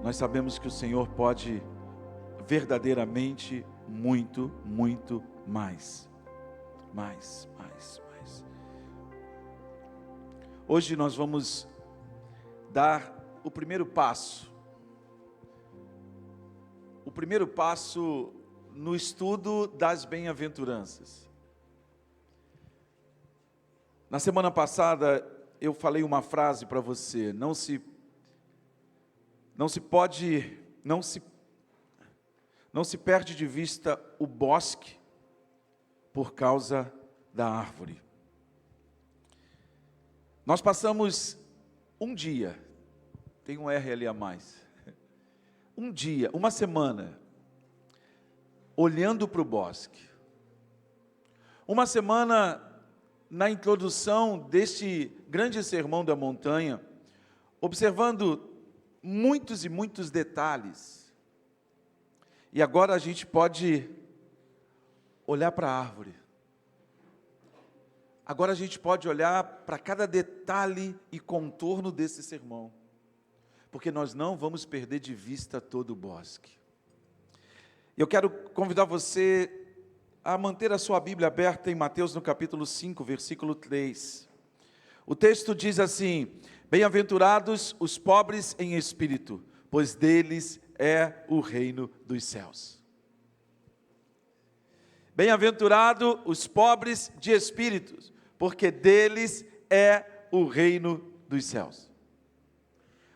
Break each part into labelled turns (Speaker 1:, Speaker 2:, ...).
Speaker 1: nós sabemos que o Senhor pode verdadeiramente muito, muito mais. Mais. Hoje nós vamos dar o primeiro passo. O primeiro passo no estudo das bem-aventuranças. Na semana passada eu falei uma frase para você: não se perde de vista o bosque por causa da árvore. Nós passamos um dia, tem um R ali a mais, um dia, uma semana, olhando para o bosque. Uma semana na introdução deste grande sermão da montanha, observando muitos e muitos detalhes. E agora a gente pode olhar para a árvore. Agora a gente pode olhar para cada detalhe e contorno desse sermão, porque nós não vamos perder de vista todo o bosque. Eu quero convidar você a manter a sua Bíblia aberta em Mateus no capítulo 5, versículo 3. O texto diz assim: bem-aventurados os pobres em espírito, pois deles é o reino dos céus. Bem-aventurados os pobres de espírito, porque deles é o reino dos céus.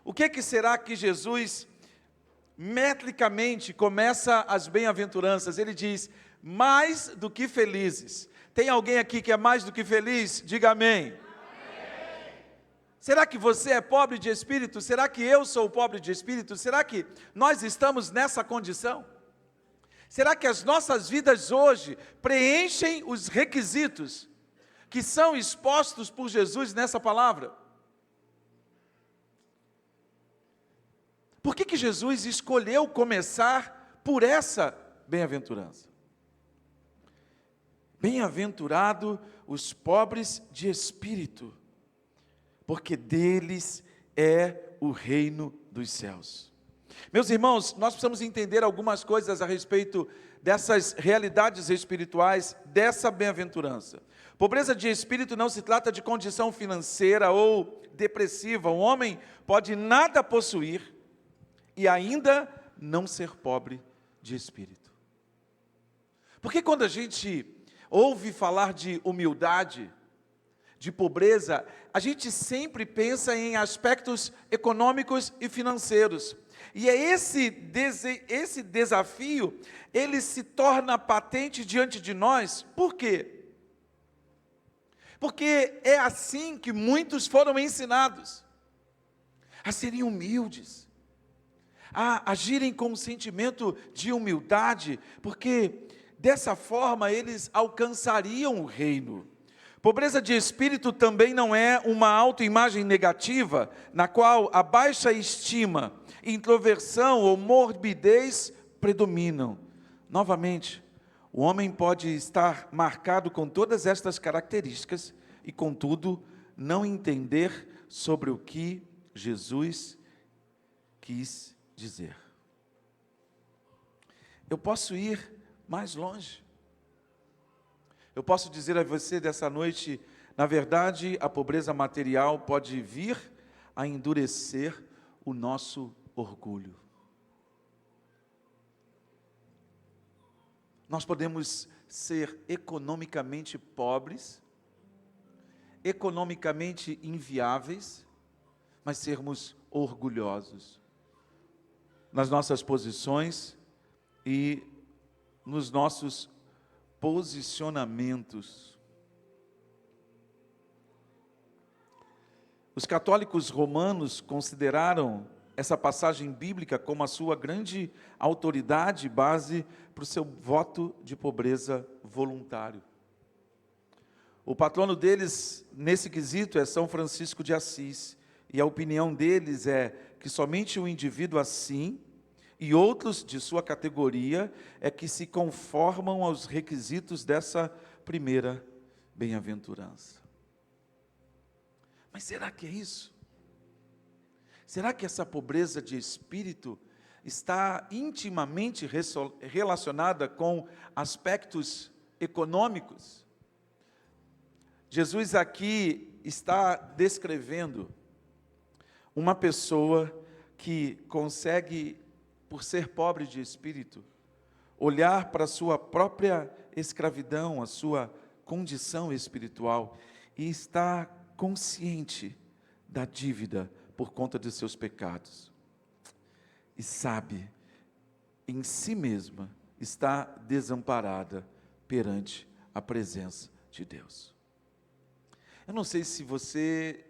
Speaker 1: O que será que Jesus, metricamente, começa as bem-aventuranças? Ele diz: mais do que felizes. Tem alguém aqui que é mais do que feliz? Diga amém. Será que você é pobre de espírito? Será que eu sou pobre de espírito? Será que nós estamos nessa condição? Será que as nossas vidas hoje preenchem os requisitos que são expostos por Jesus nessa palavra? Por que Jesus escolheu começar por essa bem-aventurança? Bem-aventurado os pobres de espírito, porque deles é o reino dos céus. Meus irmãos, nós precisamos entender algumas coisas a respeito dessas realidades espirituais, dessa bem-aventurança. Pobreza de espírito não se trata de condição financeira ou depressiva. Um homem pode nada possuir e ainda não ser pobre de espírito. Porque quando a gente ouve falar de humildade, de pobreza, a gente sempre pensa em aspectos econômicos e financeiros. E é esse desafio, ele se torna patente diante de nós. Por quê? Porque é assim que muitos foram ensinados, a serem humildes, a agirem com um sentimento de humildade, porque dessa forma eles alcançariam o reino. Pobreza de espírito também não é uma autoimagem negativa, na qual a baixa estima, introversão ou morbidez predominam. Novamente, o homem pode estar marcado com todas estas características e, contudo, não entender sobre o que Jesus quis dizer. Eu posso ir mais longe. Eu posso dizer a você dessa noite, na verdade, a pobreza material pode vir a endurecer o nosso orgulho. Nós podemos ser economicamente pobres, economicamente inviáveis, mas sermos orgulhosos nas nossas posições e nos nossos posicionamentos. Os católicos romanos consideraram essa passagem bíblica como a sua grande autoridade e base para o seu voto de pobreza voluntário. O patrono deles, nesse quesito, é São Francisco de Assis, e a opinião deles é que somente um indivíduo assim, e outros de sua categoria, é que se conformam aos requisitos dessa primeira bem-aventurança. Mas será que é isso? Será que essa pobreza de espírito está intimamente relacionada com aspectos econômicos? Jesus aqui está descrevendo uma pessoa que consegue, por ser pobre de espírito, olhar para a sua própria escravidão, a sua condição espiritual, e está consciente da dívida por conta de seus pecados. E sabe, em si mesma, está desamparada perante a presença de Deus. Eu não sei se você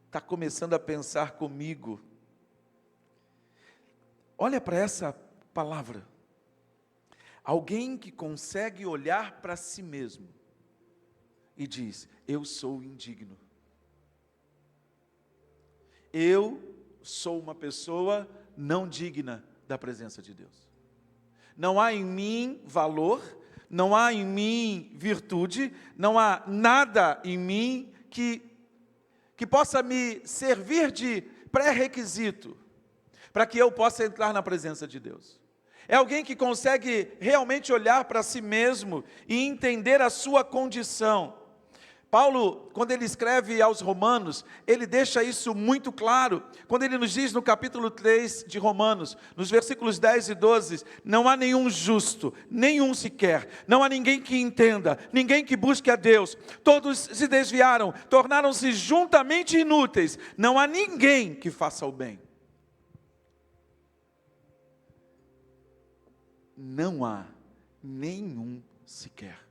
Speaker 1: está começando a pensar comigo. Olha para essa palavra. Alguém que consegue olhar para si mesmo e diz: eu sou indigno. Eu sou uma pessoa não digna da presença de Deus. Não há em mim valor, não há em mim virtude, não há nada em mim que possa me servir de pré-requisito para que eu possa entrar na presença de Deus. É alguém que consegue realmente olhar para si mesmo e entender a sua condição. Paulo, quando ele escreve aos Romanos, ele deixa isso muito claro, quando ele nos diz no capítulo 3 de Romanos, nos versículos 10 e 12, não há nenhum justo, nenhum sequer, não há ninguém que entenda, ninguém que busque a Deus, todos se desviaram, tornaram-se juntamente inúteis, não há ninguém que faça o bem. Não há nenhum sequer.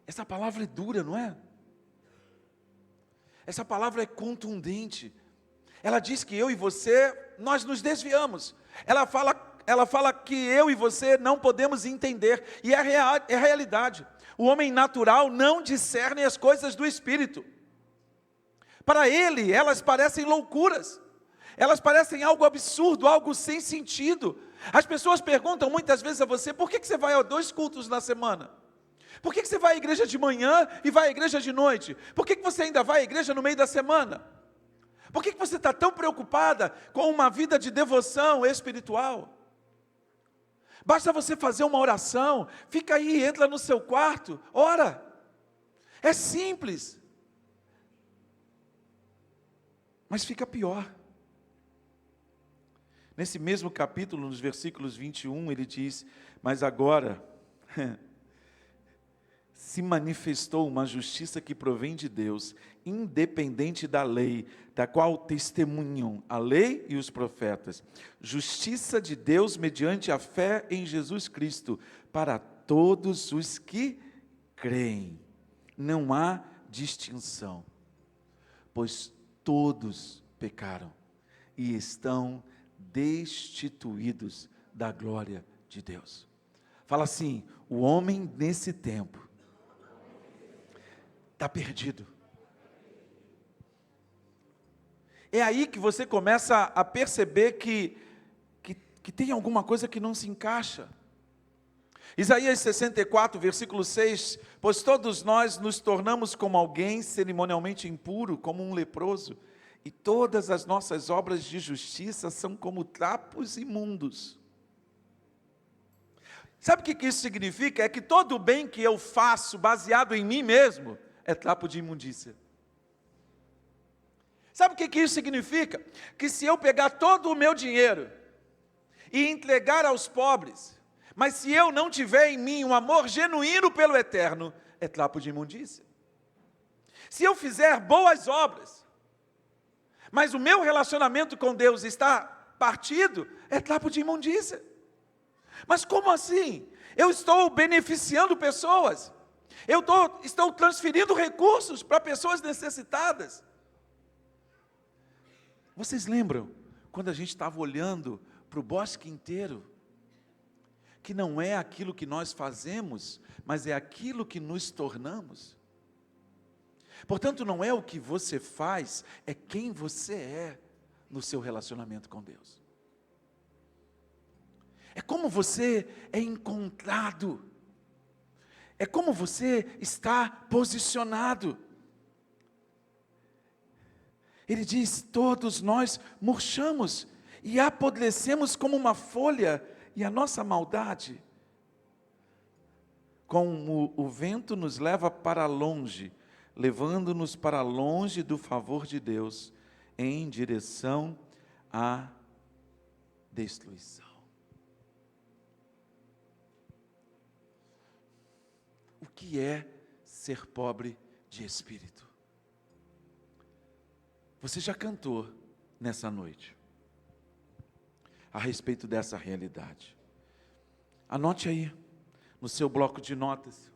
Speaker 1: Essa palavra é dura, não é? Essa palavra é contundente. Ela diz que eu e você, nós nos desviamos. Ela fala que eu e você não podemos entender. E é realidade. O homem natural não discerne as coisas do Espírito. Para ele, elas parecem loucuras. Elas parecem algo absurdo, algo sem sentido. As pessoas perguntam muitas vezes a você: por que você vai a 2 cultos na semana? Por que você vai à igreja de manhã e vai à igreja de noite? Por que você ainda vai à igreja no meio da semana? Por que você está tão preocupada com uma vida de devoção espiritual? Basta você fazer uma oração, fica aí, entra no seu quarto, ora. É simples. Mas fica pior. Nesse mesmo capítulo, nos versículos 21, ele diz: mas agora se manifestou uma justiça que provém de Deus, independente da lei, da qual testemunham a lei e os profetas. Justiça de Deus mediante a fé em Jesus Cristo, para todos os que creem. Não há distinção, pois todos pecaram e estão destituídos da glória de Deus. Fala assim: o homem nesse tempo está perdido. É aí que você começa a perceber que tem alguma coisa que não se encaixa. Isaías 64, versículo 6, pois todos nós nos tornamos como alguém cerimonialmente impuro, como um leproso, e todas as nossas obras de justiça são como trapos imundos. Sabe o que isso significa? É que todo o bem que eu faço baseado em mim mesmo é trapo de imundícia. Sabe o que isso significa? Que se eu pegar todo o meu dinheiro e entregar aos pobres, mas se eu não tiver em mim um amor genuíno pelo eterno, é trapo de imundícia. Se eu fizer boas obras, mas o meu relacionamento com Deus está partido, é trapo de imundícia. Mas como assim? Eu estou beneficiando pessoas, estou transferindo recursos para pessoas necessitadas. Vocês lembram quando a gente estava olhando para o bosque inteiro? Que não é aquilo que nós fazemos, mas é aquilo que nos tornamos. Portanto, não é o que você faz, é quem você é no seu relacionamento com Deus. É como você é encontrado. É como você está posicionado. Ele diz: todos nós murchamos e apodrecemos como uma folha, e a nossa maldade, como o vento nos leva para longe, levando-nos para longe do favor de Deus, em direção à destruição. O que é ser pobre de espírito? Você já cantou nessa noite a respeito dessa realidade. Anote aí, no seu bloco de notas.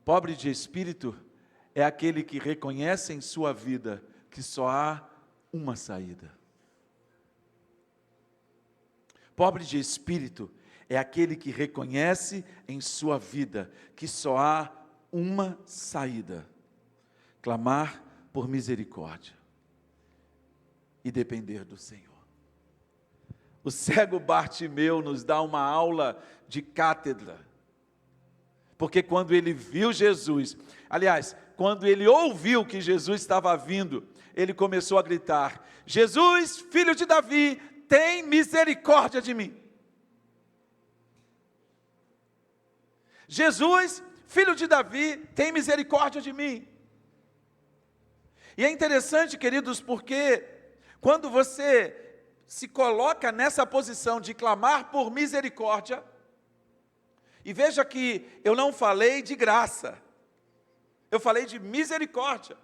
Speaker 1: Pobre de espírito é aquele que reconhece em sua vida que só há uma saída. Pobre de espírito é aquele que reconhece em sua vida que só há uma saída: clamar por misericórdia e depender do Senhor. O cego Bartimeu nos dá uma aula de cátedra, porque quando ele viu Jesus, aliás, quando ele ouviu que Jesus estava vindo, ele começou a gritar: Jesus, filho de Davi, tem misericórdia de mim. Jesus, filho de Davi, tem misericórdia de mim. E é interessante, queridos, porque quando você se coloca nessa posição de clamar por misericórdia, e veja que eu não falei de graça, eu falei de misericórdia.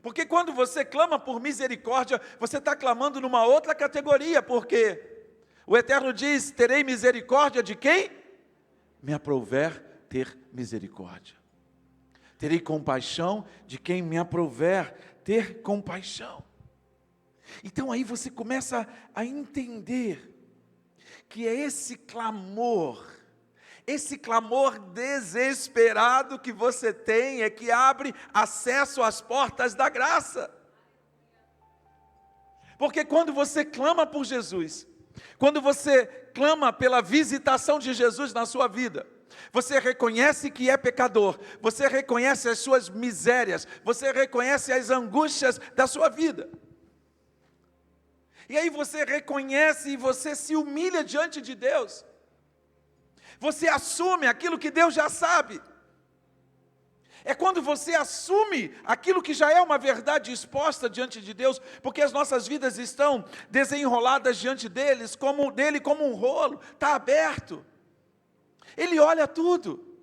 Speaker 1: Porque quando você clama por misericórdia, você está clamando numa outra categoria, porque o Eterno diz: terei misericórdia de quem me aprouver ter misericórdia. Terei compaixão de quem me aprouver ter compaixão. Então aí você começa a entender que é esse clamor desesperado que você tem, é que abre acesso às portas da graça. Porque quando você clama por Jesus, quando você clama pela visitação de Jesus na sua vida, você reconhece que é pecador, você reconhece as suas misérias, você reconhece as angústias da sua vida. E aí você reconhece e você se humilha diante de Deus. Você assume aquilo que Deus já sabe. É quando você assume aquilo que já é uma verdade exposta diante de Deus, porque as nossas vidas estão desenroladas diante dele como um rolo, está aberto. Ele olha tudo.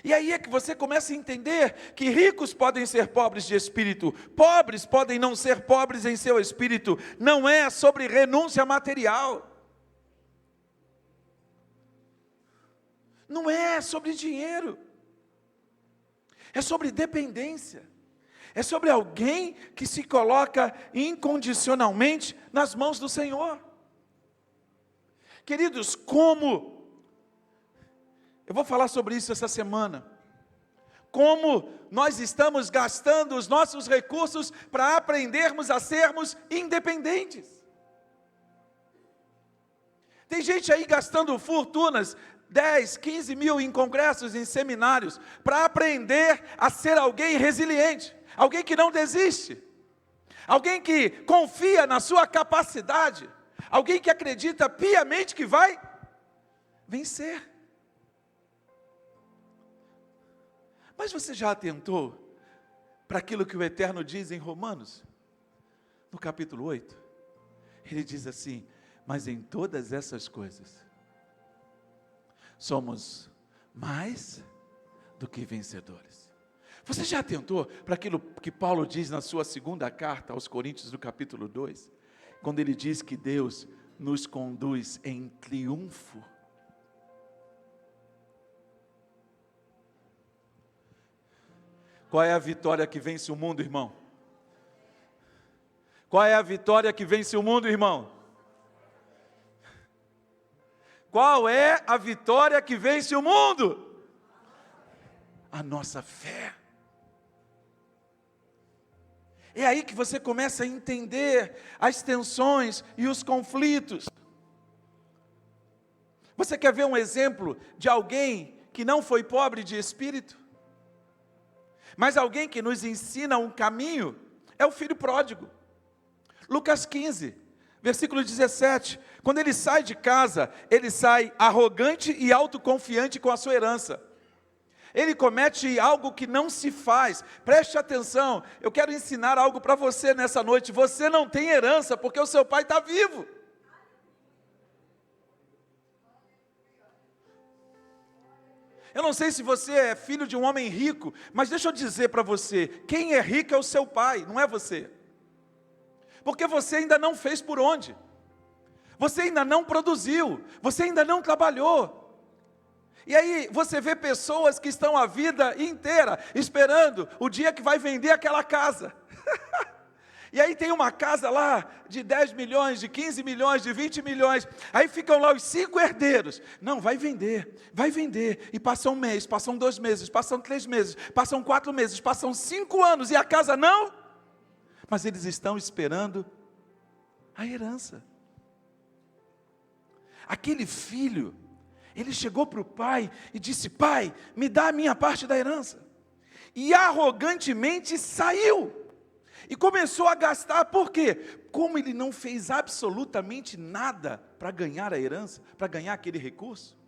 Speaker 1: E aí é que você começa a entender que ricos podem ser pobres de espírito, pobres podem não ser pobres em seu espírito. Não é sobre renúncia material. Não é sobre dinheiro. É sobre dependência. É sobre alguém que se coloca incondicionalmente nas mãos do Senhor. Queridos, como eu vou falar sobre isso essa semana. Como nós estamos gastando os nossos recursos para aprendermos a sermos independentes. Tem gente aí gastando fortunas, 10, 15 mil em congressos, em seminários, para aprender a ser alguém resiliente, alguém que não desiste, alguém que confia na sua capacidade, alguém que acredita piamente que vai vencer. Mas você já atentou para aquilo que o Eterno diz em Romanos? No capítulo 8, ele diz assim: mas em todas essas coisas, somos mais do que vencedores. Você já atentou para aquilo que Paulo diz na sua segunda carta aos Coríntios, no capítulo 2? Quando ele diz que Deus nos conduz em triunfo. Qual é a vitória que vence o mundo, irmão? Qual é a vitória que vence o mundo, irmão? Qual é a vitória que vence o mundo? A nossa fé. É aí que você começa a entender as tensões e os conflitos. Você quer ver um exemplo de alguém que não foi pobre de espírito? Mas alguém que nos ensina um caminho é o filho pródigo. Lucas 15, versículo 17. Quando ele sai de casa, ele sai arrogante e autoconfiante com a sua herança. Ele comete algo que não se faz. Preste atenção, eu quero ensinar algo para você nessa noite. Você não tem herança porque o seu pai está vivo. Eu não sei se você é filho de um homem rico, mas deixa eu dizer para você, quem é rico é o seu pai, não é você. Porque você ainda não fez por onde. Você ainda não produziu, você ainda não trabalhou. E aí você vê pessoas que estão a vida inteira esperando o dia que vai vender aquela casa. E aí tem uma casa lá de 10 milhões, de 15 milhões, de 20 milhões. Aí ficam lá os 5 herdeiros. Não, vai vender. E passa um mês, passam 2 meses, passam 3 meses, passam 4 meses, passam 5 anos e a casa não. Mas eles estão esperando a herança. Aquele filho, ele chegou para o pai e disse: pai, me dá a minha parte da herança. E arrogantemente saiu. E começou a gastar, por quê? Como ele não fez absolutamente nada para ganhar a herança, para ganhar aquele recurso,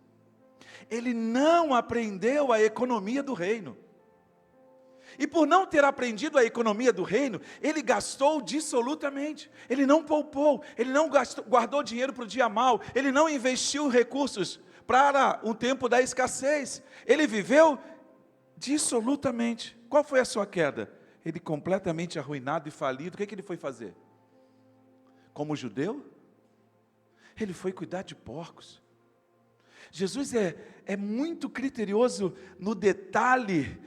Speaker 1: ele não aprendeu a economia do reino. E por não ter aprendido a economia do reino, ele gastou dissolutamente. Ele não poupou, ele não guardou dinheiro para o dia mau, ele não investiu recursos para um tempo da escassez. Ele viveu dissolutamente. Qual foi a sua queda? Ele completamente arruinado e falido. O que ele foi fazer? Como judeu? Ele foi cuidar de porcos. Jesus é muito criterioso no detalhe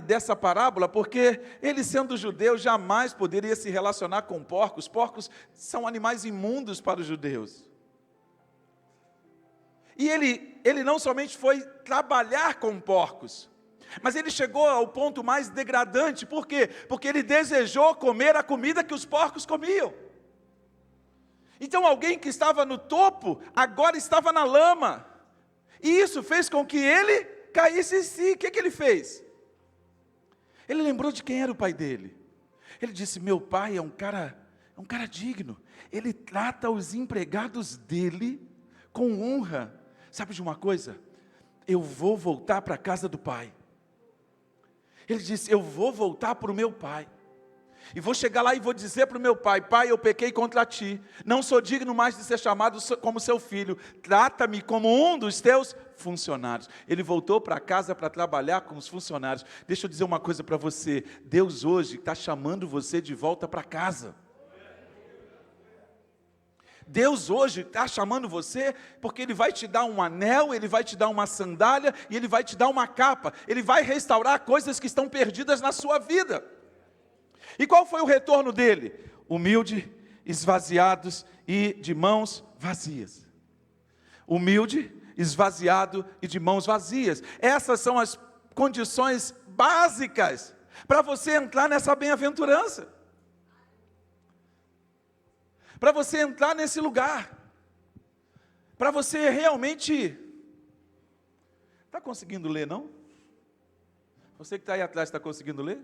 Speaker 1: dessa parábola, porque ele, sendo judeu, jamais poderia se relacionar com porcos. Porcos são animais imundos para os judeus. E ele não somente foi trabalhar com porcos, mas ele chegou ao ponto mais degradante. Por quê? Porque ele desejou comer a comida que os porcos comiam. Então alguém que estava no topo, agora estava na lama. E isso fez com que ele caísse em si. O que ele fez? Ele lembrou de quem era o pai dele. Ele disse: meu pai é um cara digno. Ele trata os empregados dele com honra. Sabe de uma coisa? Eu vou voltar para a casa do pai. Ele disse: eu vou voltar para o meu pai. E vou chegar lá e vou dizer para o meu pai: pai, eu pequei contra ti. Não sou digno mais de ser chamado como seu filho. Trata-me como um dos teus funcionários. Ele voltou para casa para trabalhar com os funcionários. Deixa eu dizer uma coisa para você. Deus hoje está chamando você de volta para casa. Deus hoje está chamando você, porque Ele vai te dar um anel, Ele vai te dar uma sandália, e Ele vai te dar uma capa. Ele vai restaurar coisas que estão perdidas na sua vida. E qual foi o retorno dele? Humilde, esvaziados e de mãos vazias. Humilde, esvaziado e de mãos vazias. Essas são as condições básicas para você entrar nessa bem-aventurança. Para você entrar nesse lugar, para você realmente... Está conseguindo ler, não? Você que está aí atrás, está conseguindo ler?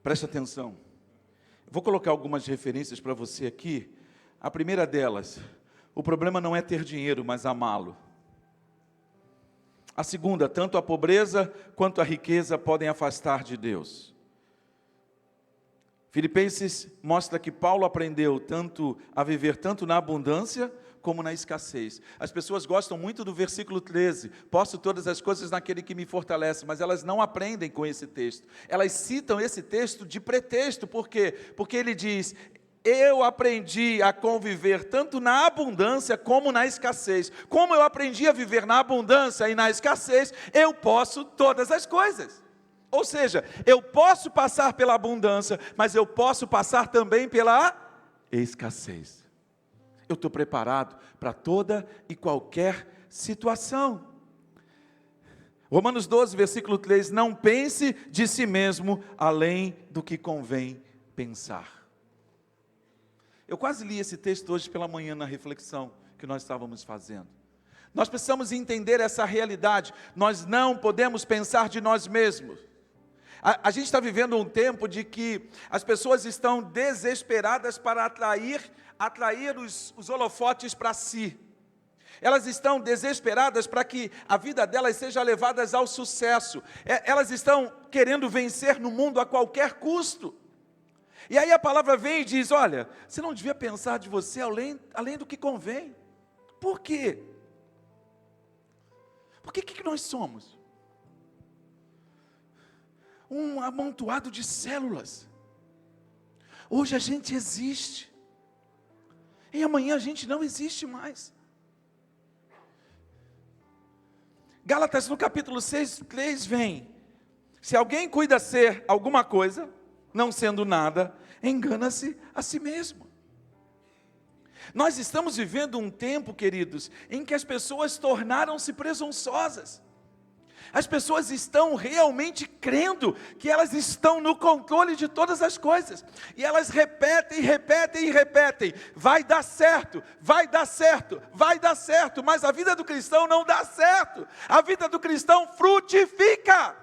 Speaker 1: Preste atenção. Vou colocar algumas referências para você aqui. A primeira delas: o problema não é ter dinheiro, mas amá-lo. A segunda: tanto a pobreza quanto a riqueza podem afastar de Deus. Filipenses mostra que Paulo aprendeu a viver tanto na abundância como na escassez. As pessoas gostam muito do versículo 13, posso todas as coisas naquele que me fortalece, mas elas não aprendem com esse texto. Elas citam esse texto de pretexto. Por quê? Porque ele diz: eu aprendi a conviver tanto na abundância como na escassez. Como eu aprendi a viver na abundância e na escassez, eu posso todas as coisas. Ou seja, eu posso passar pela abundância, mas eu posso passar também pela escassez. Eu estou preparado para toda e qualquer situação. Romanos 12, versículo 3, não pense de si mesmo além do que convém pensar. Eu quase li esse texto hoje pela manhã na reflexão que nós estávamos fazendo. Nós precisamos entender essa realidade. Nós não podemos pensar de nós mesmos. A gente está vivendo um tempo de que as pessoas estão desesperadas para atrair os holofotes para si. Elas estão desesperadas para que a vida delas seja levada ao sucesso. Elas estão querendo vencer no mundo a qualquer custo. E aí a palavra vem e diz, olha, você não devia pensar de você além do que convém. Por quê? Porque o que nós somos? Um amontoado de células. Hoje a gente existe. E amanhã a gente não existe mais. Gálatas no capítulo 6, 3 vem. Se alguém cuida ser alguma coisa, não sendo nada, engana-se a si mesmo. Nós estamos vivendo um tempo, queridos, em que as pessoas tornaram-se presunçosas. As pessoas estão realmente crendo que elas estão no controle de todas as coisas. E elas repetem, repetem e repetem. Vai dar certo, vai dar certo, vai dar certo. Mas a vida do cristão não dá certo. A vida do cristão frutifica.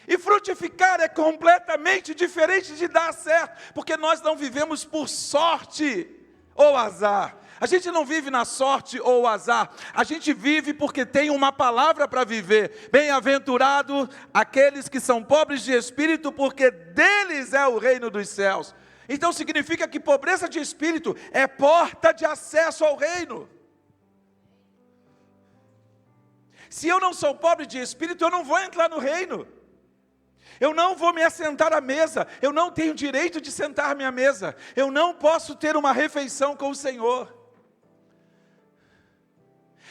Speaker 1: E frutificar é completamente diferente de dar certo. Porque nós não vivemos por sorte ou azar. A gente não vive na sorte ou azar, a gente vive porque tem uma palavra para viver. Bem-aventurado aqueles que são pobres de espírito, porque deles é o reino dos céus. Então significa que pobreza de espírito é porta de acesso ao reino. Se eu não sou pobre de espírito, eu não vou entrar no reino. Eu não vou me assentar à mesa, eu não tenho direito de sentar-me à mesa. Eu não posso ter uma refeição com o Senhor.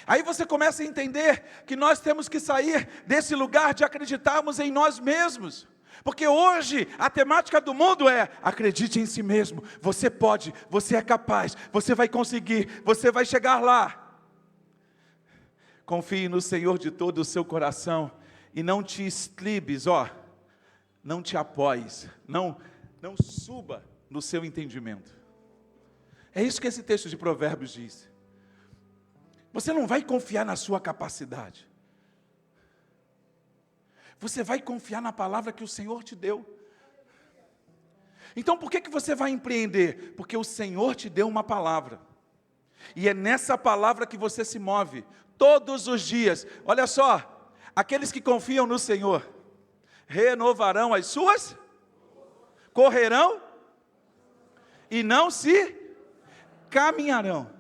Speaker 1: Aí você começa a entender que nós temos que sair desse lugar de acreditarmos em nós mesmos. Porque hoje a temática do mundo é: acredite em si mesmo, você pode, você é capaz, você vai conseguir, você vai chegar lá. Confie no Senhor de todo o seu coração e não te estribes, não te apoies, não suba no seu entendimento. É isso que esse texto de Provérbios diz. Você não vai confiar na sua capacidade. Você vai confiar na palavra que o Senhor te deu. Então por que você vai empreender? Porque o Senhor te deu uma palavra. E é nessa palavra que você se move todos os dias. Olha só, aqueles que confiam no Senhor renovarão as suas, correrão e não se caminharão.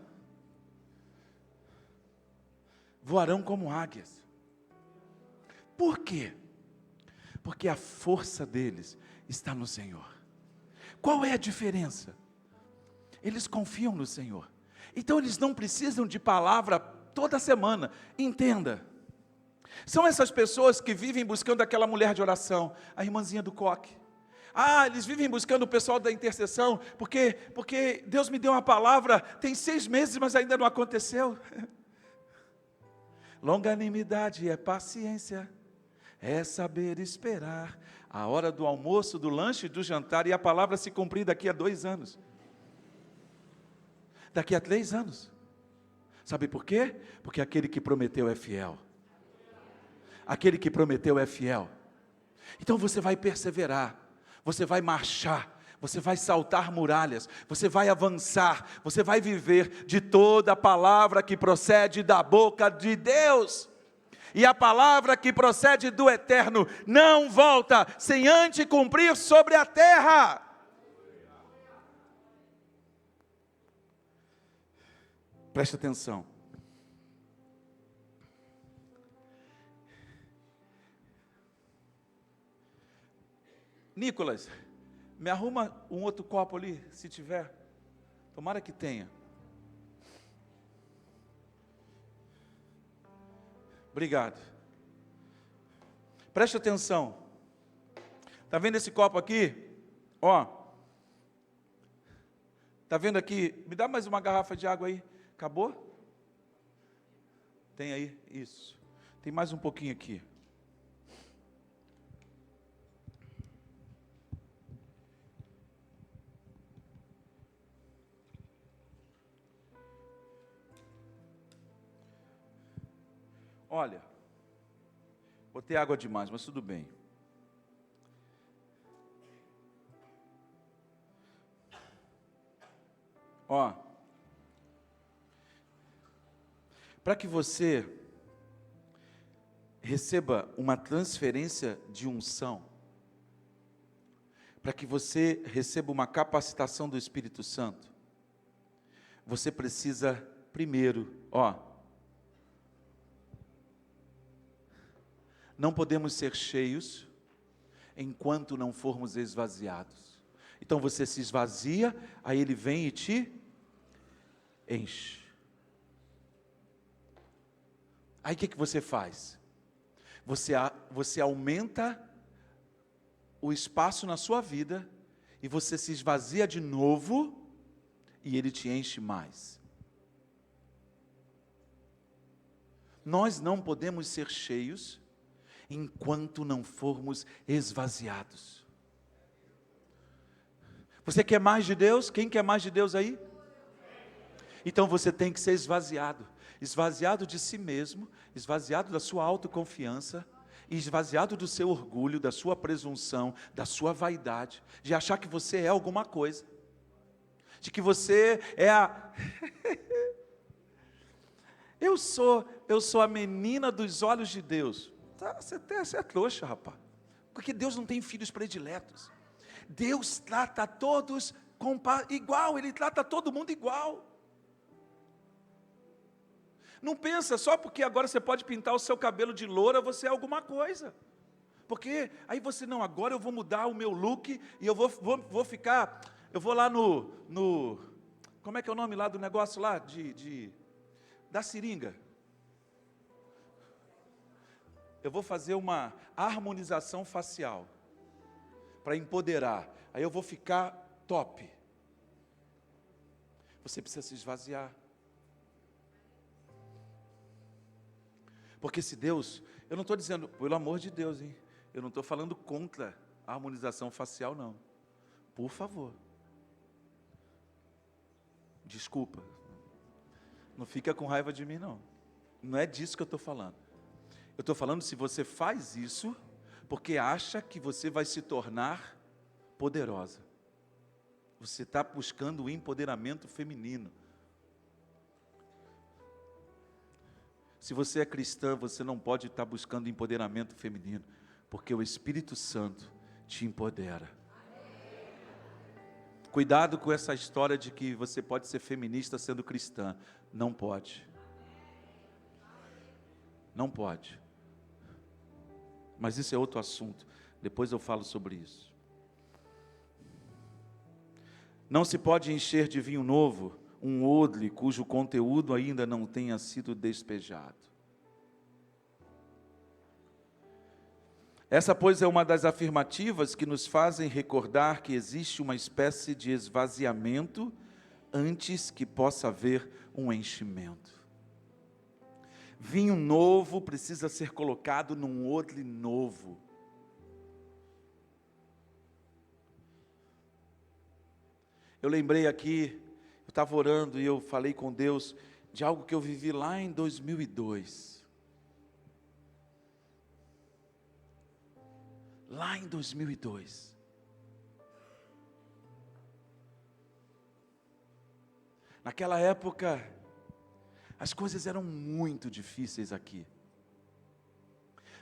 Speaker 1: Voarão como águias. Por quê? Porque a força deles está no Senhor. Qual é a diferença? Eles confiam no Senhor. Então eles não precisam de palavra toda semana. Entenda. São essas pessoas que vivem buscando aquela mulher de oração, a irmãzinha do coque. Eles vivem buscando o pessoal da intercessão, porque Deus me deu uma palavra, tem 6 meses, mas ainda não aconteceu. Longanimidade é paciência, é saber esperar a hora do almoço, do lanche e do jantar, e a palavra se cumprir daqui a 2 anos, daqui a 3 anos. Sabe por quê? Porque aquele que prometeu é fiel. Aquele que prometeu é fiel. Então você vai perseverar, você vai marchar, você vai saltar muralhas, você vai avançar, você vai viver de toda a palavra que procede da boca de Deus. E a palavra que procede do Eterno não volta sem antes cumprir sobre a terra. Preste atenção. Nicolas, me arruma um outro copo ali, se tiver. Tomara que tenha. Obrigado. Preste atenção. Está vendo esse copo aqui? Está vendo aqui? Me dá mais uma garrafa de água aí. Acabou? Tem aí? Isso. Tem mais um pouquinho aqui. Olha, botei água demais, mas tudo bem. Ó, para que você receba uma transferência de unção, para que você receba uma capacitação do Espírito Santo, você precisa primeiro, não podemos ser cheios enquanto não formos esvaziados. Então você se esvazia, aí ele vem e te enche. Aí o que você faz? Você aumenta o espaço na sua vida, e você se esvazia de novo, e ele te enche mais. Nós não podemos ser cheios enquanto não formos esvaziados. Você quer mais de Deus? Quem quer mais de Deus aí? Então você tem que ser esvaziado. Esvaziado de si mesmo, esvaziado da sua autoconfiança, esvaziado do seu orgulho, da sua presunção, da sua vaidade, de achar que você é alguma coisa, de que você é a... eu sou a menina dos olhos de Deus. Você é trouxa, rapaz. Porque Deus não tem filhos prediletos. Deus trata todos igual, Ele trata todo mundo igual. Não pensa, só porque agora você pode pintar o seu cabelo de loura, você é alguma coisa. Porque aí você, não, agora eu vou mudar o meu look, e eu vou ficar, eu vou lá no como é que é o nome lá do negócio lá, da seringa. Eu vou fazer uma harmonização facial, para empoderar, aí eu vou ficar top. Você precisa se esvaziar. Porque se Deus, eu não estou dizendo, pelo amor de Deus, hein? Eu não estou falando contra a harmonização facial, não. Por favor. Desculpa. Não fica com raiva de mim, não. Não é disso que eu estou falando. Eu estou falando se você faz isso, porque acha que você vai se tornar poderosa. Você está buscando o empoderamento feminino. Se você é cristã, você não pode estar buscando empoderamento feminino, porque o Espírito Santo te empodera. Cuidado com essa história de que você pode ser feminista sendo cristã. Não pode. Não pode. Mas isso é outro assunto. Depois eu falo sobre isso. Não se pode encher de vinho novo um odre cujo conteúdo ainda não tenha sido despejado. Essa, pois, é uma das afirmativas que nos fazem recordar que existe uma espécie de esvaziamento antes que possa haver um enchimento. Vinho novo precisa ser colocado num odre novo. Eu lembrei aqui, eu estava orando e eu falei com Deus de algo que eu vivi lá em 2002. Lá em 2002. Naquela época, as coisas eram muito difíceis aqui.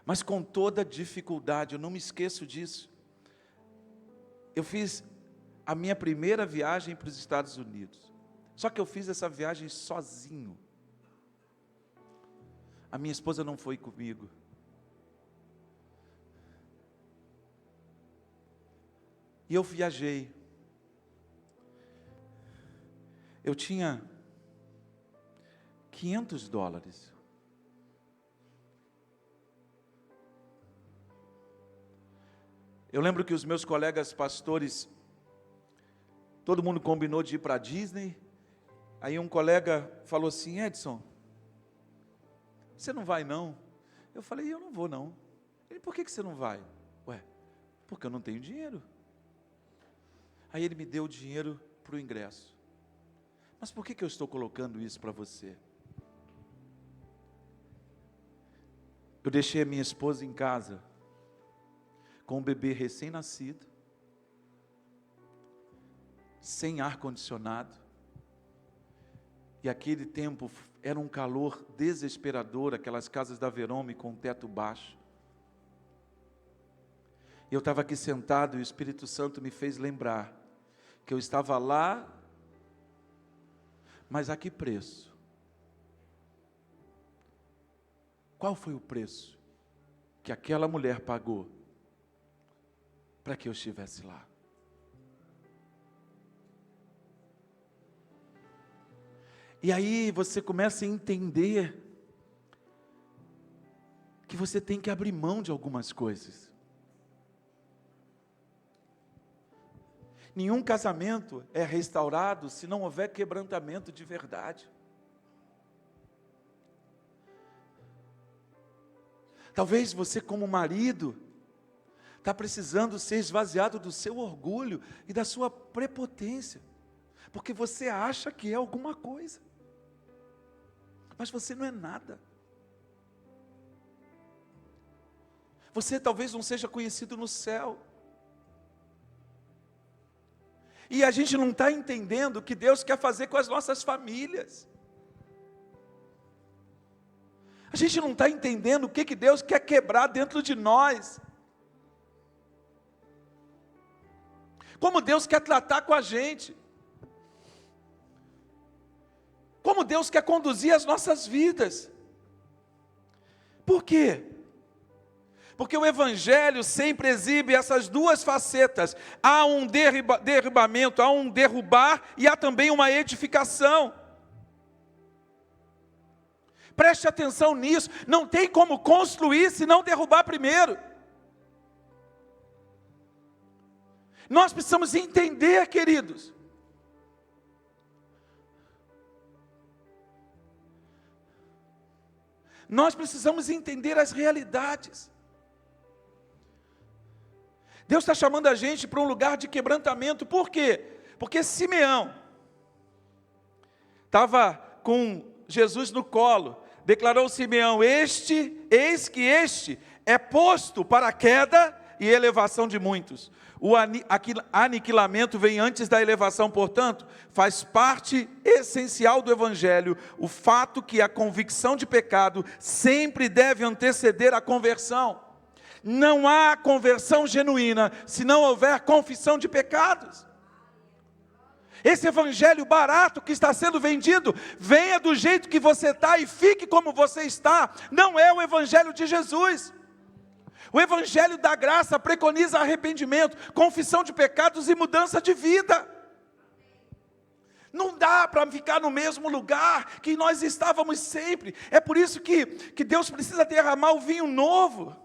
Speaker 1: Mas com toda dificuldade, eu não me esqueço disso. Eu fiz a minha primeira viagem para os Estados Unidos. Só que eu fiz essa viagem sozinho. A minha esposa não foi comigo. E eu viajei. Eu tinha $500. Eu lembro que os meus colegas pastores, todo mundo combinou de ir para a Disney. Aí um colega falou assim: Edson, você não vai não? Eu falei: eu não vou não. Ele: por que você não vai? Ué, porque eu não tenho dinheiro. Aí ele me deu o dinheiro para o ingresso. Mas por que eu estou colocando isso para você? Eu deixei a minha esposa em casa, com um bebê recém-nascido, sem ar-condicionado, e aquele tempo era um calor desesperador, aquelas casas da Verome com teto baixo. E eu estava aqui sentado e o Espírito Santo me fez lembrar que eu estava lá, mas a que preço? Qual foi o preço que aquela mulher pagou para que eu estivesse lá? E aí você começa a entender que você tem que abrir mão de algumas coisas. Nenhum casamento é restaurado se não houver quebrantamento de verdade. Talvez você, como marido, está precisando ser esvaziado do seu orgulho e da sua prepotência, porque você acha que é alguma coisa, mas você não é nada. Você talvez não seja conhecido no céu, e a gente não está entendendo o que Deus quer fazer com as nossas famílias. A gente não está entendendo o que Deus quer quebrar dentro de nós. Como Deus quer tratar com a gente. Como Deus quer conduzir as nossas vidas. Por quê? Porque o Evangelho sempre exibe essas duas facetas. Há um derribamento, há um derrubar e há também uma edificação. Preste atenção nisso, não tem como construir se não derrubar primeiro. Nós precisamos entender, queridos. Nós precisamos entender as realidades. Deus está chamando a gente para um lugar de quebrantamento, por quê? Porque Simeão estava com Jesus no colo, declarou Simeão: eis que este é posto para a queda e elevação de muitos. O aniquilamento vem antes da elevação, portanto, faz parte essencial do Evangelho, o fato que a convicção de pecado sempre deve anteceder a conversão. Não há conversão genuína se não houver confissão de pecados. Esse evangelho barato que está sendo vendido, venha do jeito que você está e fique como você está, não é o evangelho de Jesus. O evangelho da graça preconiza arrependimento, confissão de pecados e mudança de vida. Não dá para ficar no mesmo lugar que nós estávamos sempre. É por isso que Deus precisa derramar o vinho novo.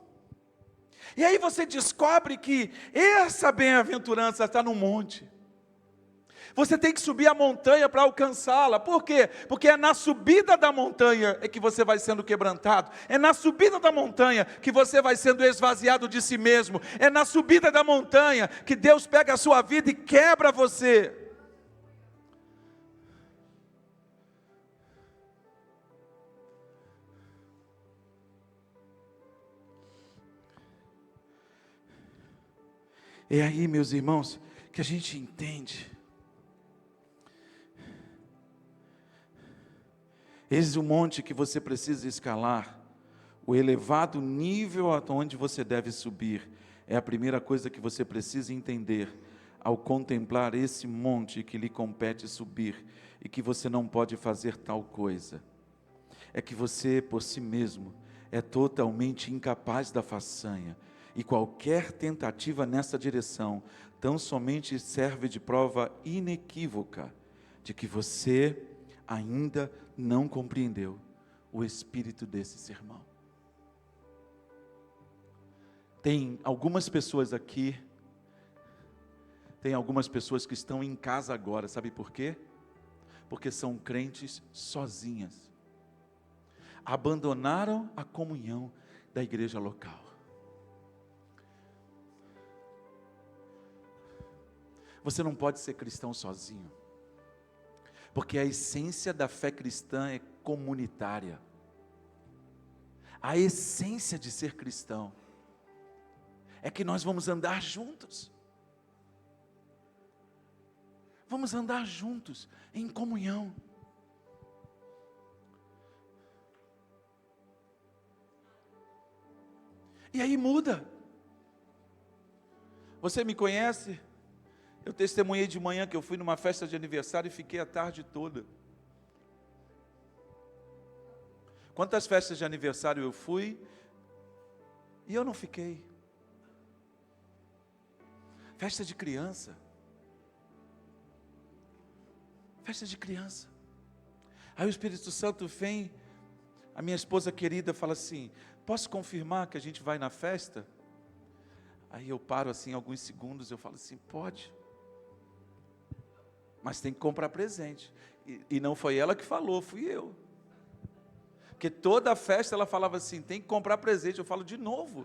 Speaker 1: E aí você descobre que essa bem-aventurança está no monte. Você tem que subir a montanha para alcançá-la. Por quê? Porque é na subida da montanha que você vai sendo quebrantado. É na subida da montanha que você vai sendo esvaziado de si mesmo. É na subida da montanha que Deus pega a sua vida e quebra você. É aí, meus irmãos, que a gente entende. Eis o monte que você precisa escalar, o elevado nível até onde você deve subir. É a primeira coisa que você precisa entender ao contemplar esse monte que lhe compete subir e que você não pode fazer tal coisa. É que você, por si mesmo, é totalmente incapaz da façanha. E qualquer tentativa nessa direção tão somente serve de prova inequívoca de que você ainda não compreendeu o espírito desse sermão. Tem algumas pessoas aqui, tem algumas pessoas que estão em casa agora, sabe por quê? Porque são crentes sozinhas. Abandonaram a comunhão da igreja local. Você não pode ser cristão sozinho. Porque a essência da fé cristã é comunitária. A essência de ser cristão é que nós vamos andar juntos. Vamos andar juntos, em comunhão. E aí muda. Você me conhece? Eu testemunhei de manhã que eu fui numa festa de aniversário e fiquei a tarde toda. Quantas festas de aniversário eu fui e eu não fiquei? Festa de criança. Festa de criança. Aí o Espírito Santo vem, a minha esposa querida fala assim: posso confirmar que a gente vai na festa? Aí eu paro assim alguns segundos, eu falo assim: pode. Mas tem que comprar presente. E não foi ela que falou, fui eu. Porque toda a festa ela falava assim: tem que comprar presente. Eu falo de novo.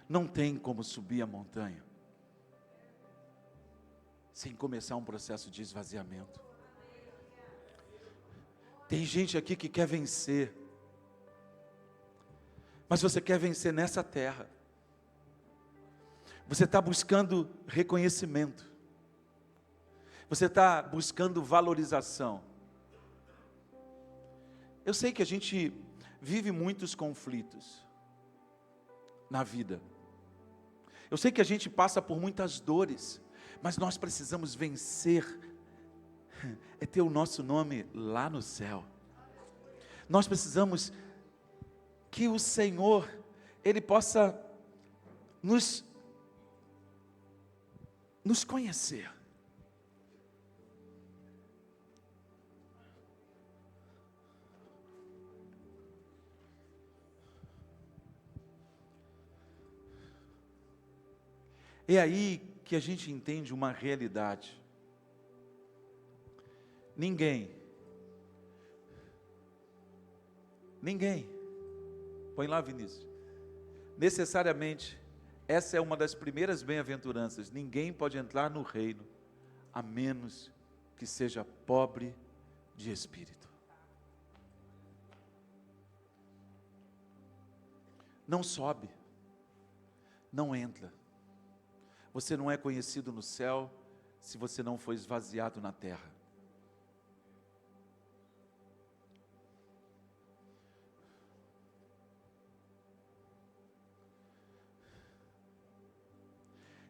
Speaker 1: Não tem como subir a montanha sem começar um processo de esvaziamento. Tem gente aqui que quer vencer, mas você quer vencer nessa terra. Você está buscando reconhecimento, você está buscando valorização. Eu sei que a gente vive muitos conflitos na vida. Eu sei que a gente passa por muitas dores, mas nós precisamos vencer, é ter o nosso nome lá no céu. Nós precisamos que o Senhor, Ele possa nos conhecer. É aí que a gente entende uma realidade. Ninguém, põe lá, Vinícius, necessariamente, essa é uma das primeiras bem-aventuranças: ninguém pode entrar no reino, a menos que seja pobre de espírito. Não sobe, não entra. Você não é conhecido no céu se você não for esvaziado na terra.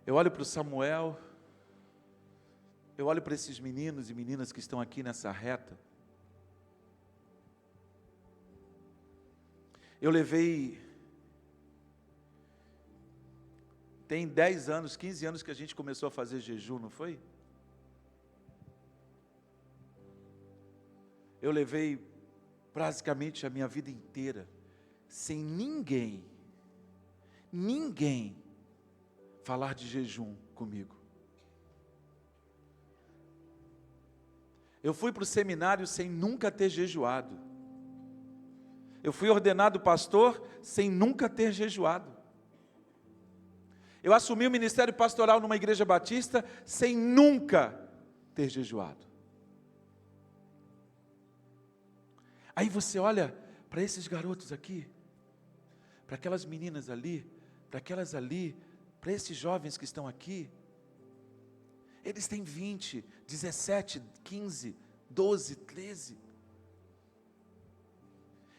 Speaker 1: Eu olho para o Samuel, eu olho para esses meninos e meninas que estão aqui nessa reta. Eu levei, tem 10 anos, 15 anos que a gente começou a fazer jejum, não foi? Eu levei praticamente a minha vida inteira, sem ninguém falar de jejum comigo. Eu fui para o seminário sem nunca ter jejuado. Eu fui ordenado pastor sem nunca ter jejuado. Eu assumi o ministério pastoral numa igreja batista sem nunca ter jejuado. Aí você olha para esses garotos aqui, para aquelas meninas ali, para aquelas ali, para esses jovens que estão aqui. Eles têm 20, 17, 15, 12, 13.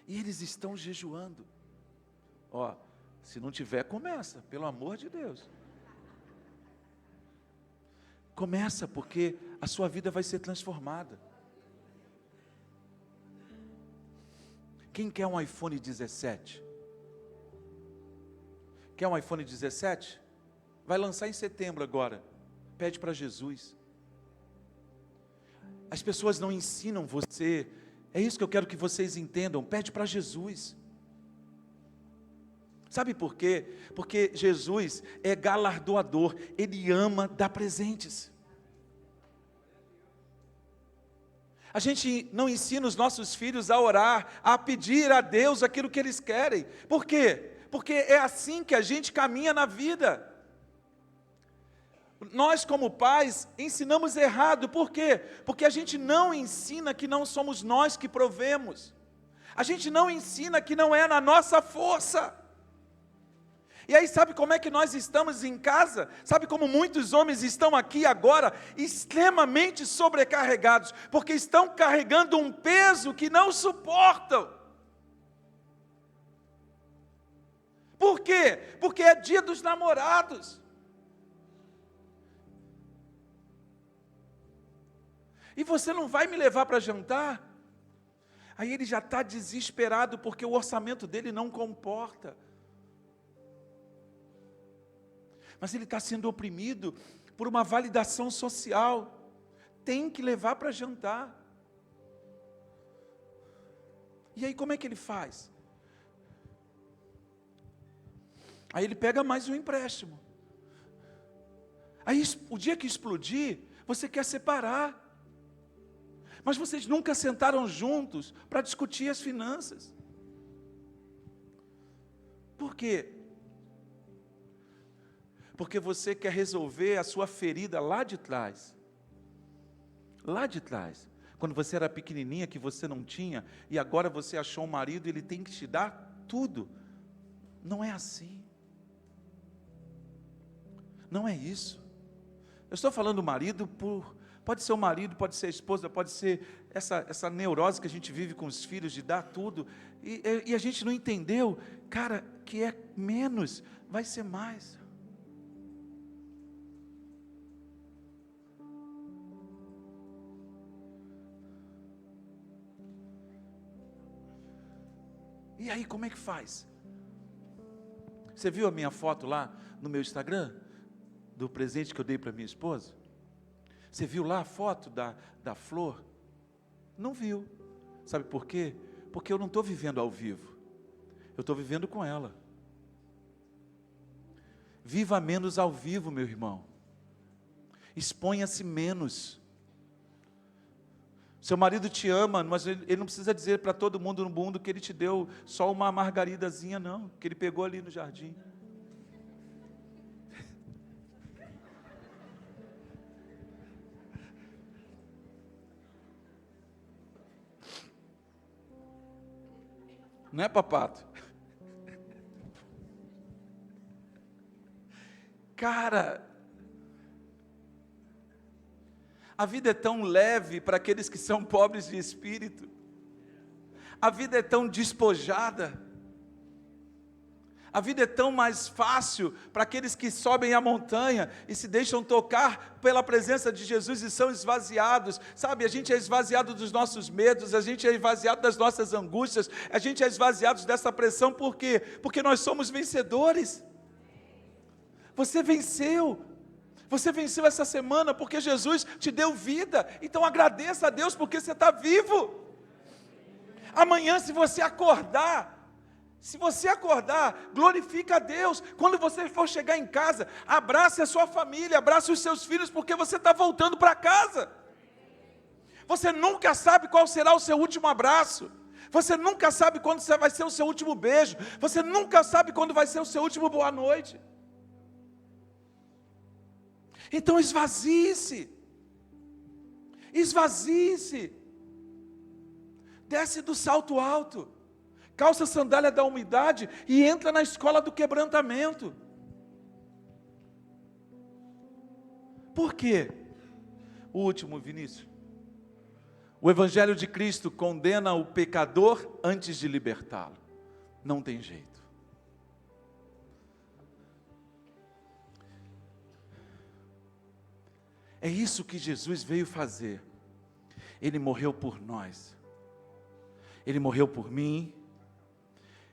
Speaker 1: E eles estão jejuando. Ó, se não tiver, começa, pelo amor de Deus. Começa, porque a sua vida vai ser transformada. Quem quer um iPhone 17? Quer um iPhone 17? Vai lançar em setembro agora. Pede para Jesus. As pessoas não ensinam você. É isso que eu quero que vocês entendam. Pede para Jesus. Sabe por quê? Porque Jesus é galardoador. Ele ama dar presentes. A gente não ensina os nossos filhos a orar, a pedir a Deus aquilo que eles querem. Por quê? Porque é assim que a gente caminha na vida. Nós, como pais, ensinamos errado. Por quê? Porque a gente não ensina que não somos nós que provemos. A gente não ensina que não é na nossa força. E aí sabe como é que nós estamos em casa? Sabe como muitos homens estão aqui agora extremamente sobrecarregados, porque estão carregando um peso que não suportam. Por quê? Porque é dia dos namorados. E você não vai me levar para jantar? Aí ele já está desesperado porque o orçamento dele não comporta. Mas ele está sendo oprimido por uma validação social. Tem que levar para jantar. E aí como é que ele faz? Aí ele pega mais um empréstimo. Aí o dia que explodir, você quer separar. Mas vocês nunca sentaram juntos para discutir as finanças. Por quê? Porque você quer resolver a sua ferida lá de trás. Lá de trás. Quando você era pequenininha, que você não tinha, e agora você achou um marido e ele tem que te dar tudo. Não é assim. Não é isso. Eu estou falando marido pode ser o marido, pode ser a esposa, pode ser essa neurose que a gente vive com os filhos, de dar tudo, e a gente não entendeu, cara, que é menos, vai ser mais. E aí, como é que faz? Você viu a minha foto lá no meu Instagram? Do presente que eu dei para minha esposa? Você viu lá a foto da flor? Não viu. Sabe por quê? Porque eu não estou vivendo ao vivo. Eu estou vivendo com ela. Viva menos ao vivo, meu irmão. Exponha-se menos. Seu marido te ama, mas ele não precisa dizer para todo mundo no mundo que ele te deu só uma margaridazinha, não. Que ele pegou ali no jardim. Não é, papato? Cara, a vida é tão leve para aqueles que são pobres de espírito. A vida é tão despojada. A vida é tão mais fácil para aqueles que sobem a montanha e se deixam tocar pela presença de Jesus e são esvaziados. Sabe, a gente é esvaziado dos nossos medos, a gente é esvaziado das nossas angústias, a gente é esvaziado dessa pressão, por quê? Porque nós somos vencedores. Você venceu essa semana porque Jesus te deu vida, então agradeça a Deus porque você está vivo. Amanhã, se você acordar, glorifica a Deus. Quando você for chegar em casa, abrace a sua família, abrace os seus filhos, porque você está voltando para casa. Você nunca sabe qual será o seu último abraço. Você nunca sabe quando vai ser o seu último beijo. Você nunca sabe quando vai ser o seu último boa noite. Então esvazie-se. Esvazie-se. Desce do salto alto. Calça a sandália da humildade e entra na escola do quebrantamento. Por quê? O último, Vinícius. O Evangelho de Cristo condena o pecador antes de libertá-lo. Não tem jeito. É isso que Jesus veio fazer. Ele morreu por nós. Ele morreu por mim.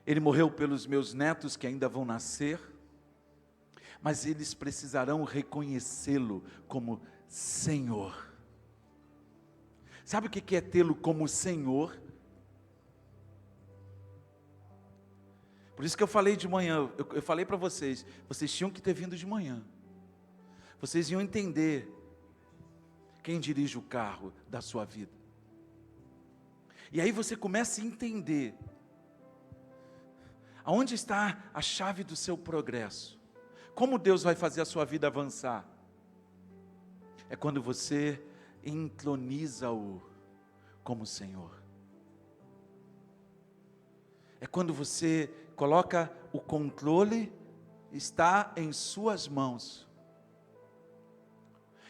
Speaker 1: Ele morreu pelos meus netos que ainda vão nascer, mas eles precisarão reconhecê-lo como Senhor. Sabe o que é tê-lo como Senhor? Por isso que eu falei de manhã, eu falei para vocês tinham que ter vindo de manhã. Vocês iam entender quem dirige o carro da sua vida. E aí você começa a entender aonde está a chave do seu progresso? Como Deus vai fazer a sua vida avançar? é quando você entroniza-o como Senhor. É quando você coloca o controle, está em suas mãos.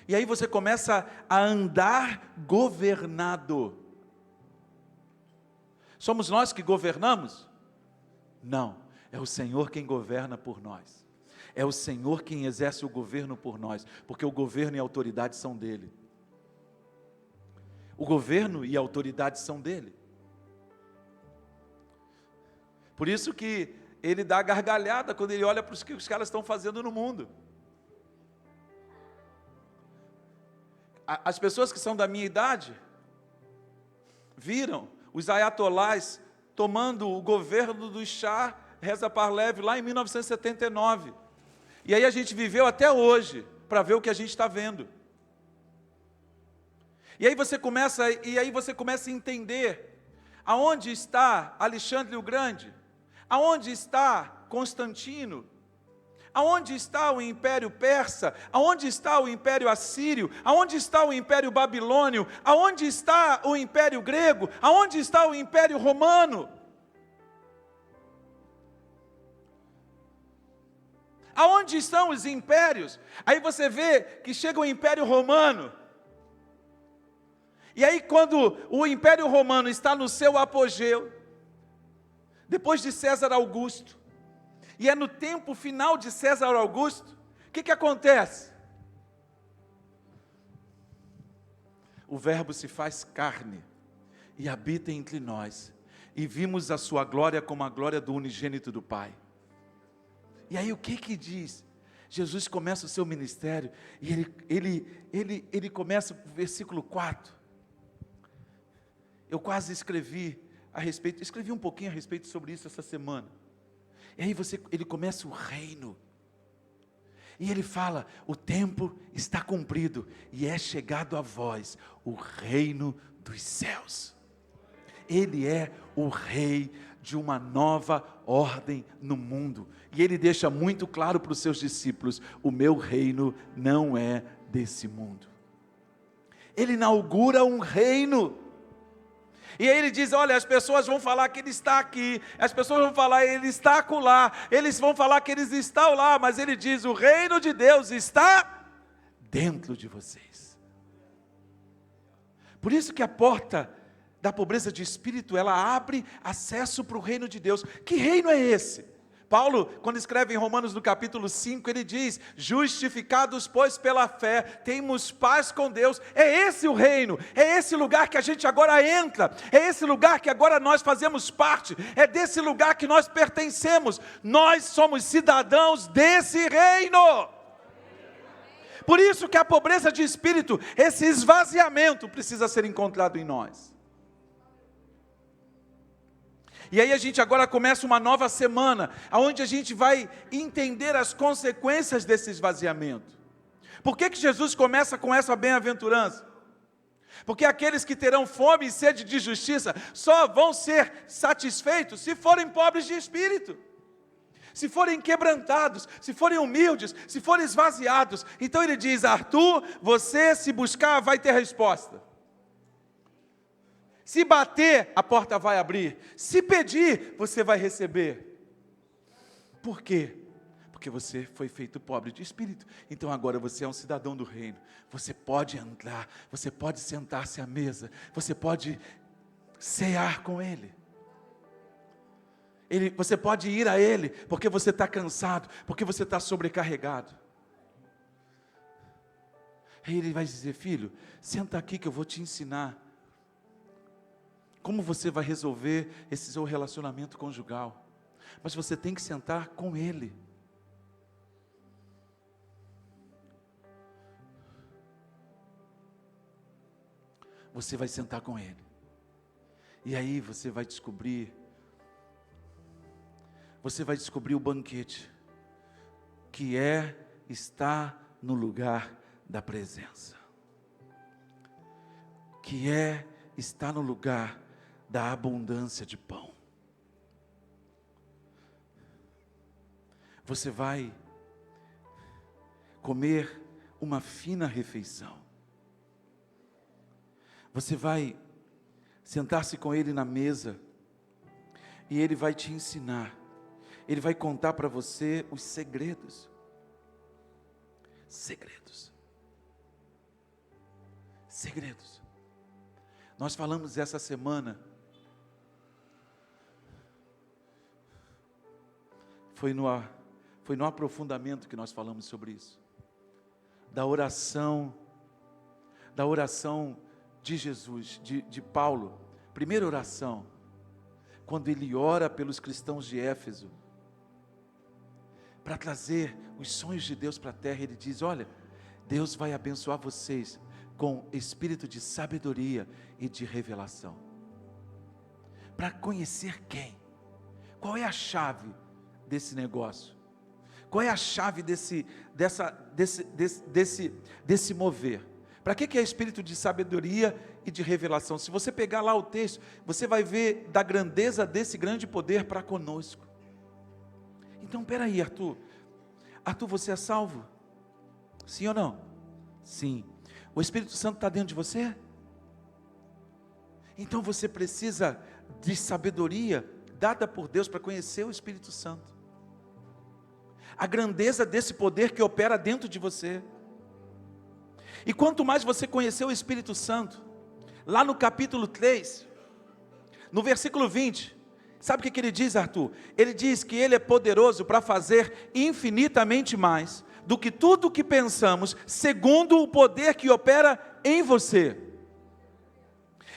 Speaker 1: E aí você começa a andar governado. Somos nós que governamos? Não, é o Senhor quem governa por nós. É o Senhor quem exerce o governo por nós, porque o governo e a autoridade são dele. O governo e a autoridade são dele. Por isso que ele dá gargalhada quando ele olha para o que os caras estão fazendo no mundo. As pessoas que são da minha idade viram os ayatolás tomando o governo do Shah Reza Pahlavi lá em 1979. E aí a gente viveu até hoje para ver o que a gente está vendo. E aí você começa a entender aonde está Alexandre o Grande, aonde está Constantino, aonde está o Império Persa, aonde está o Império Assírio, aonde está o Império Babilônio, aonde está o Império Grego, aonde está o Império Romano. Aonde estão os impérios? Aí você vê que chega o Império Romano. E aí quando o Império Romano está no seu apogeu, depois de César Augusto, e é no tempo final de César Augusto, o que acontece? O Verbo se faz carne e habita entre nós, e vimos a sua glória como a glória do unigênito do Pai. E aí o que diz? Jesus começa o seu ministério, e ele começa o versículo 4. Eu quase escrevi um pouquinho a respeito sobre isso essa semana. E aí ele começa o reino. E ele fala, o tempo está cumprido, e é chegado a vós o reino dos céus. Ele é o rei de uma nova ordem no mundo. E ele deixa muito claro para os seus discípulos, o meu reino não é desse mundo. Ele inaugura um reino. E aí ele diz, olha, as pessoas vão falar que ele está aqui, as pessoas vão falar que ele está acolá, eles vão falar que eles estão lá, mas ele diz, o reino de Deus está dentro de vocês. Por isso que a porta da pobreza de espírito, ela abre acesso para o reino de Deus. Que reino é esse? Paulo, quando escreve em Romanos no capítulo 5, ele diz, justificados pois pela fé, temos paz com Deus. É esse o reino, é esse lugar que a gente agora entra, é esse lugar que agora nós fazemos parte, é desse lugar que nós pertencemos, nós somos cidadãos desse reino. Por isso que a pobreza de espírito, esse esvaziamento precisa ser encontrado em nós. E aí a gente agora começa uma nova semana, onde a gente vai entender as consequências desse esvaziamento. Por que Jesus começa com essa bem-aventurança? Porque aqueles que terão fome e sede de justiça, só vão ser satisfeitos se forem pobres de espírito. Se forem quebrantados, se forem humildes, se forem esvaziados. Então ele diz, Arthur, você se buscar vai ter resposta. Se bater, a porta vai abrir. Se pedir, você vai receber. Por quê? Porque você foi feito pobre de espírito. Então agora você é um cidadão do reino. Você pode entrar, você pode sentar-se à mesa, você pode cear com Ele. Você pode ir a Ele, porque você está cansado, porque você está sobrecarregado. Aí Ele vai dizer, filho, senta aqui que eu vou te ensinar como você vai resolver esse seu relacionamento conjugal. Mas você tem que sentar com Ele. Você vai sentar com Ele. E aí você vai descobrir o banquete, que está no lugar da presença. Que está no lugar da abundância de pão. Você vai comer uma fina refeição. Você vai sentar-se com Ele na mesa, e Ele vai te ensinar, Ele vai contar para você os segredos. Segredos. Segredos. Nós falamos essa semana, foi no aprofundamento que nós falamos sobre isso, da oração de Jesus, de Paulo, primeira oração, quando ele ora pelos cristãos de Éfeso, para trazer os sonhos de Deus para a terra. Ele diz: olha, Deus vai abençoar vocês com espírito de sabedoria e de revelação, para conhecer quem? Qual é a chave desse negócio? Qual é a chave desse mover? Para que é espírito de sabedoria e de revelação? Se você pegar lá o texto, você vai ver da grandeza desse grande poder para conosco. Então, peraí, Arthur, você é salvo? Sim ou não? Sim. O Espírito Santo está dentro de você? Então você precisa de sabedoria dada por Deus para conhecer o Espírito Santo, a grandeza desse poder que opera dentro de você. E quanto mais você conhecer o Espírito Santo, lá no capítulo 3, no versículo 20, sabe o que ele diz, Arthur? Ele diz que Ele é poderoso para fazer infinitamente mais do que tudo o que pensamos, segundo o poder que opera em você.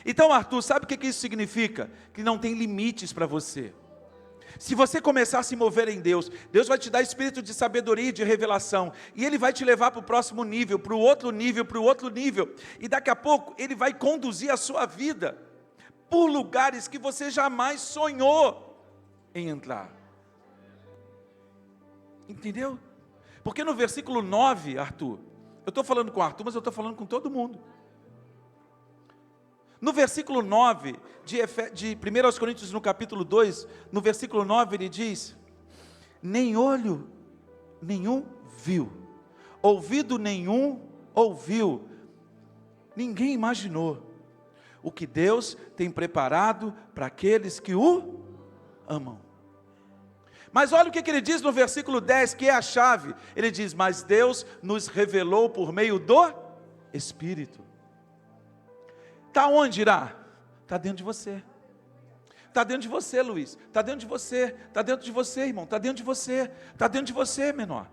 Speaker 1: Então, Arthur, sabe o que isso significa? Que não tem limites para você. Se você começar a se mover em Deus, Deus vai te dar espírito de sabedoria e de revelação, e Ele vai te levar para o próximo nível, para o outro nível, para o outro nível, e daqui a pouco Ele vai conduzir a sua vida por lugares que você jamais sonhou em entrar. Entendeu? Porque no versículo 9, Arthur, eu estou falando com o Arthur, mas eu estou falando com todo mundo. No versículo 9, de 1 Coríntios, no capítulo 2, no versículo 9, ele diz: nem olho nenhum viu, ouvido nenhum ouviu, ninguém imaginou o que Deus tem preparado para aqueles que o amam. Mas olha o que ele diz no versículo 10, que é a chave. Ele diz: mas Deus nos revelou por meio do Espírito. Está onde, Irá? Está dentro de você. Está dentro de você, Luiz. Está dentro de você. Está dentro de você, irmão. Está dentro de você. Está dentro de você, menor.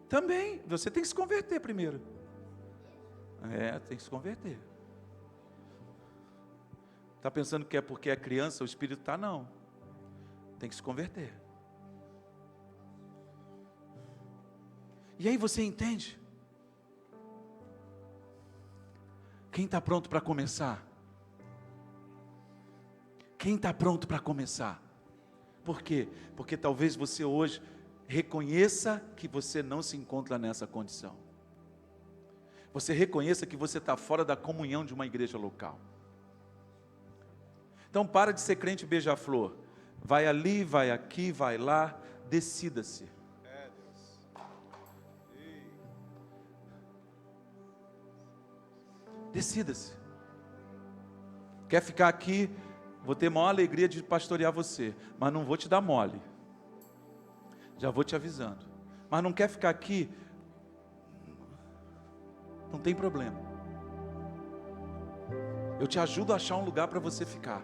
Speaker 1: Também, você tem que se converter primeiro. Tem que se converter. Está pensando que é porque é criança, o Espírito está? Não. Tem que se converter. E aí você entende? Quem está pronto para começar? Quem está pronto para começar? Por quê? Porque talvez você hoje reconheça que você não se encontra nessa condição. Você reconheça que você está fora da comunhão de uma igreja local. Então para de ser crente beija-flor. Vai ali, vai aqui, vai lá, decida-se. Decida-se. Quer ficar aqui? Vou ter a maior alegria de pastorear você, mas não vou te dar mole. Já vou te avisando. Mas não quer ficar aqui? Não tem problema. Eu te ajudo a achar um lugar para você ficar.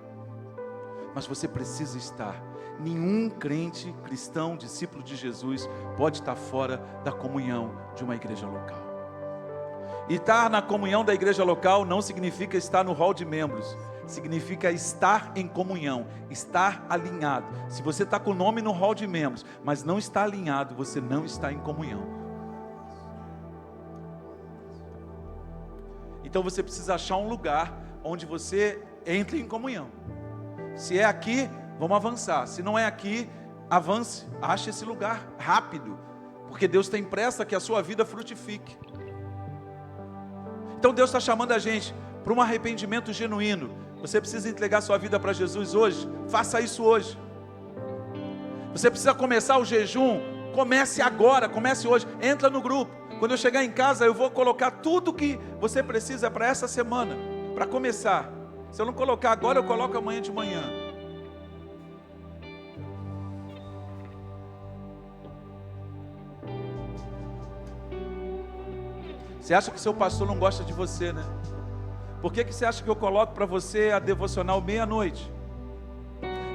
Speaker 1: Mas você precisa estar. Nenhum crente, cristão, discípulo de Jesus pode estar fora da comunhão de uma igreja local. E estar na comunhão da igreja local não significa estar no hall de membros. Significa estar em comunhão, estar alinhado. Se você está com o nome no hall de membros, mas não está alinhado, você não está em comunhão. Então você precisa achar um lugar onde você entre em comunhão. Se é aqui, vamos avançar. Se não é aqui, avance, ache esse lugar rápido, porque Deus tem pressa que a sua vida frutifique. Então Deus está chamando a gente para um arrependimento genuíno. Você precisa entregar sua vida para Jesus hoje. Faça isso hoje. Você precisa começar o jejum. Comece agora, comece hoje. Entra no grupo. Quando eu chegar em casa, eu vou colocar tudo que você precisa para essa semana, para começar. Se eu não colocar agora, eu coloco amanhã de manhã. Você acha que seu pastor não gosta de você, né? Por que você acha que eu coloco para você a devocional meia-noite?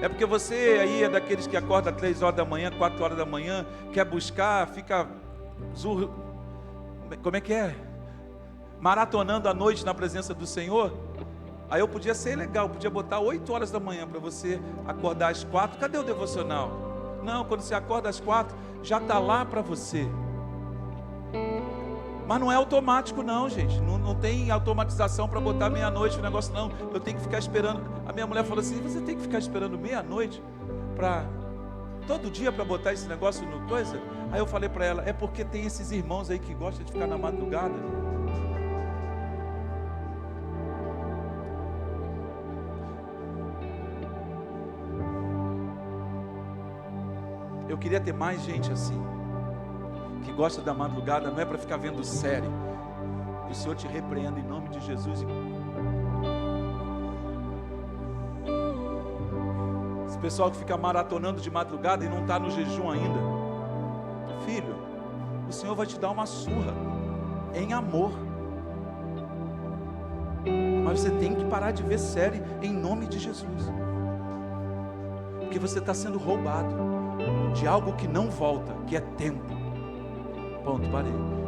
Speaker 1: É porque você aí é daqueles que acorda 3 horas da manhã, 4 horas da manhã, quer buscar, fica como é que é? Maratonando a noite na presença do Senhor. Aí eu podia ser legal, podia botar 8 horas da manhã para você acordar às 4. Cadê o devocional? Não, quando você acorda às 4, já está lá para você. Mas não é automático não, gente. Não tem automatização para botar meia-noite o negócio não. Eu tenho que ficar esperando. A minha mulher falou assim: você tem que ficar esperando meia-noite para todo dia para botar esse negócio no coisa? Aí eu falei para ela: é porque tem esses irmãos aí que gostam de ficar na madrugada. Eu queria ter mais gente assim, que gosta da madrugada, não é para ficar vendo série. Que o Senhor te repreenda em nome de Jesus. Esse pessoal que fica maratonando de madrugada e não está no jejum ainda, filho, o Senhor vai te dar uma surra em amor. Mas você tem que parar de ver série em nome de Jesus, porque você está sendo roubado de algo que não volta, que é tempo. Ponto, parei.